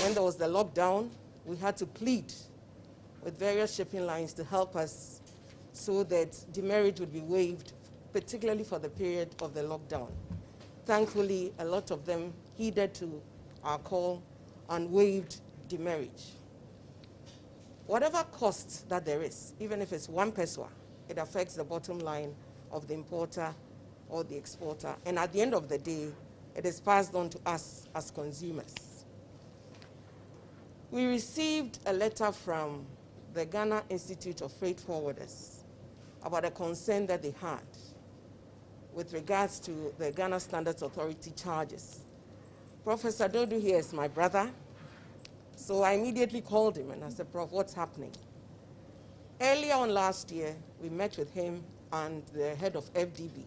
when there was the lockdown, we had to plead with various shipping lines to help us so that demurrage would be waived, particularly for the period of the lockdown. Thankfully, a lot of them heeded to our call and waived demurrage. Whatever cost that there is, even if it's 1 pesewa, it affects the bottom line of the importer or the exporter. And at the end of the day, it is passed on to us as consumers. We received a letter from the Ghana Institute of Freight Forwarders about a concern that they had with regards to the Ghana Standards Authority charges. Professor Dodu here is my brother, so I immediately called him and I said, Prof, what's happening? Earlier on last year, we met with him and the head of FDB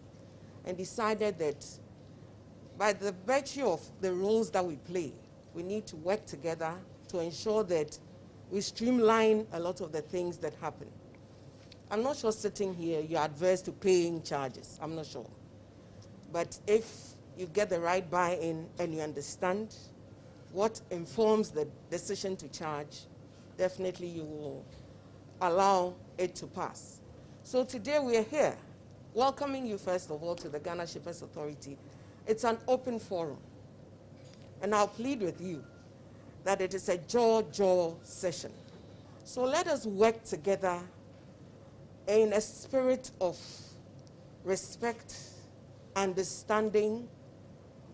and decided that by the virtue of the roles that we play, we need to work together to ensure that we streamline a lot of the things that happen. I'm not sure sitting here you're adverse to paying charges. I'm not sure. But if you get the right buy-in and you understand what informs the decision to charge, definitely you will allow it to pass. So today we are here welcoming you first of all to the Ghana Shippers Authority. It's an open forum. And I'll plead with you that it is a jaw session. So let us work together in a spirit of respect, understanding,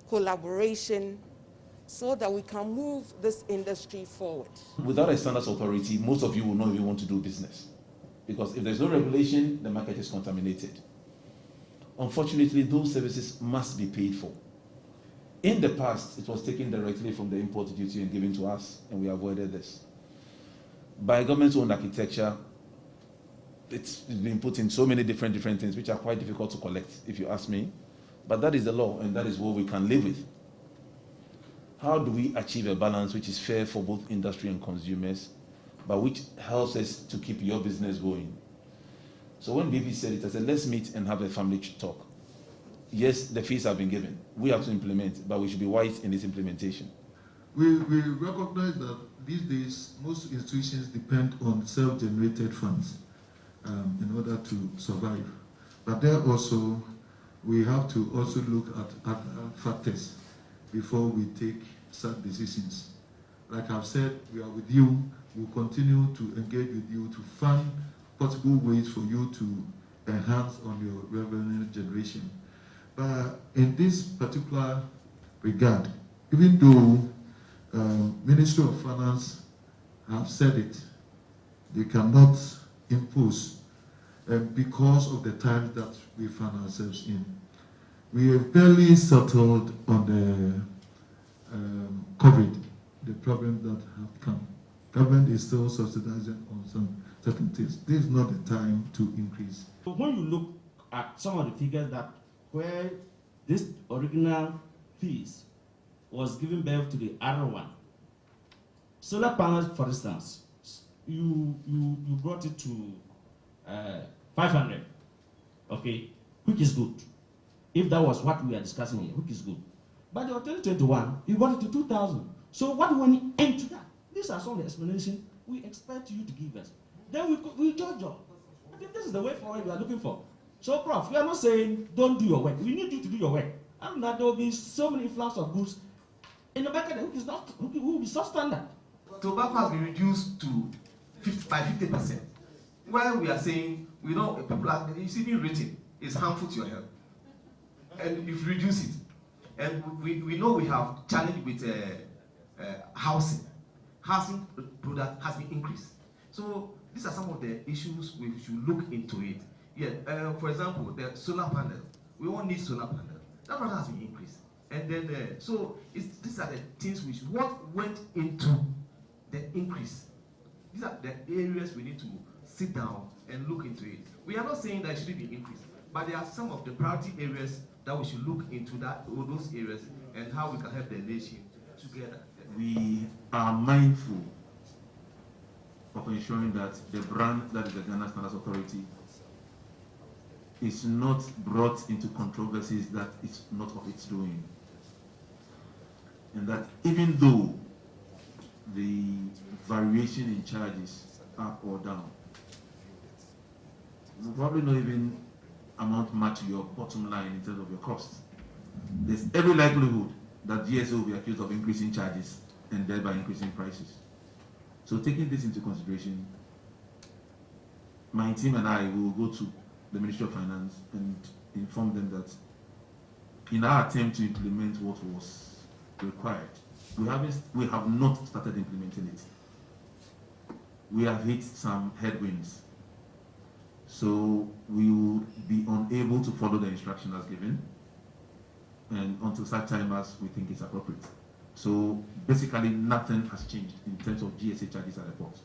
collaboration, so that we can move this industry forward. Without a standards authority, most of you will not even want to do business. Because if there's no regulation, the market is contaminated. Unfortunately, those services must be paid for. In the past, it was taken directly from the import duty and given to us, and we avoided this. By government-owned architecture, it's been put in so many different things which are quite difficult to collect, if you ask me. But that is the law, and that is what we can live with. How do we achieve a balance which is fair for both industry and consumers, but which helps us to keep your business going? So when BP said it, I said, let's meet and have a family talk. Yes, the fees have been given. We have to implement, but we should be wise in this implementation. We recognize that these days, most institutions depend on self-generated funds in order to survive. But there also, we have to also look at other factors before we take such decisions. Like I've said, we are with you. We'll continue to engage with you to find possible ways for you to enhance on your revenue generation. But in this particular regard, even though Ministry of Finance have said it, they cannot impose because of the times that we find ourselves in. We have barely settled on the COVID, the problem that have come. Government is still subsidizing on some certain things. This is not the time to increase. When you look at some of the figures that where this original fees was given birth to the other one, solar panels, for instance, you brought it to 500, okay, which is good. If that was what we are discussing here, which is good. But in 2021, you got it to 2,000. So what do we aim to that? These are some of the explanations we expect you to give us. Then we judge you. I think this is the way forward we are looking for. So, Prof, we are not saying don't do your work. We need you to do your work. And that there will be so many influx of goods in the market which will be substandard. Tobacco has been reduced to by 50%. While we are saying, we know people are, it's even written, it's harmful to your health. And you've reduced it. And we know we have challenge with housing. Housing product has been increased. So these are some of the issues we should look into it. Yeah, for example, the solar panel. We won't need solar panel. That one has been increased. And then, so these are the things what went into the increase. These are the areas we need to sit down and look into it. We are not saying that it shouldn't be increased, but there are some of the priority areas that we should look into those areas and how we can help the nation together. We are mindful of ensuring that the brand that is the Ghana Standards Authority is not brought into controversies that it's not of its doing. And that even though the variation in charges up or down will probably not even amount much to your bottom line in terms of your costs. There's every likelihood that GSA will be accused of increasing charges and thereby increasing prices. So taking this into consideration, my team and I will go to the Ministry of Finance and inform them that in our attempt to implement what was required, we have not started implementing it. We have hit some headwinds. So we will be unable to follow the instruction as given, and until such time as we think it's appropriate. So basically nothing has changed in terms of GSA charges at the port.